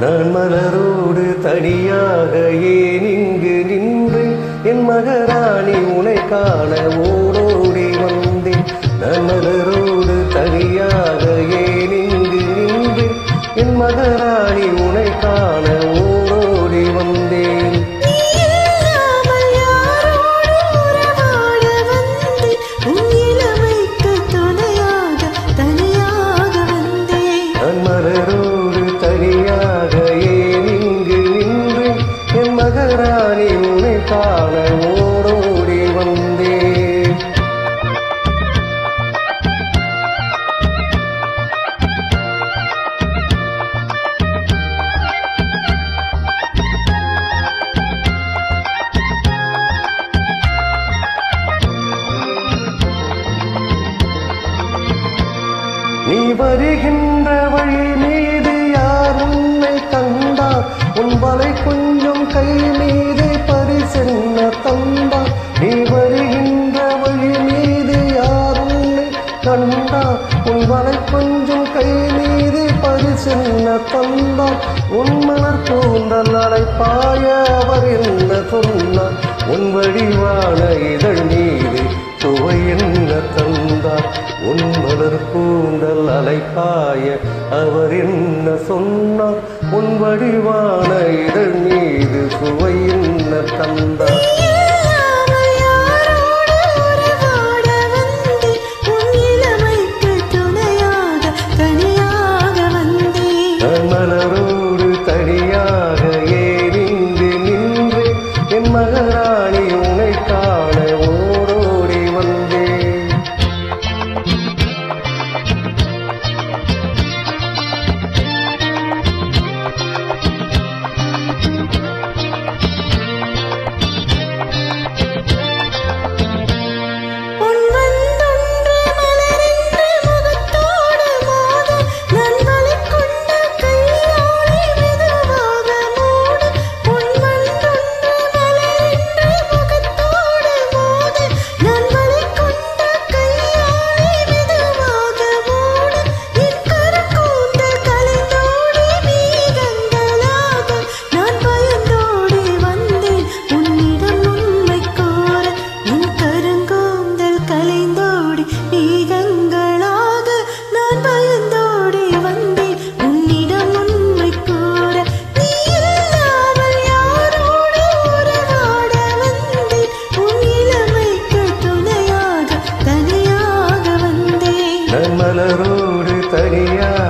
நான் மலரோடு தனியாக ஏன் இங்கு நின்றேன் என் மகராணி உனை காண ஓடோடி வந்தேன் நான் மலரோடு தனியாக ஏன் இங்கு நின்றேன் என் மகராணி உனை காண ஓடோடி வந்தேன் மகராணி உனை காண ஓடோடி வந்தேன் நீ வருகின்ற வழி மீது யார் உன்னை கண்டார் உன் வலை கொஞ்சம் கை மீது பரிசென்ன தந்தார் நீ வருகின்ற வழி மீது யார் உன்னை கண்டார் உன் வலை கொஞ்சம் கை மீது பரிசென்ன தந்தார் உன் மலர் கூந்தல் அழைப்பாய அவர் என்ன சொன்னார் உன் வடிவான இதழ் மீது சுவை என்ன தந்தார் உன் மலர் கூந்தல் அலைப்பாய அவர் என்ன சொன்னார் உன் வடிவான இதழ் மீது சுவை என்ன தந்தார் மலரோடு தனியாக ஏறிந்து நின்று என் மகராணி உனை காண ஓடோடி வந்தேன் மலரோடு தனியா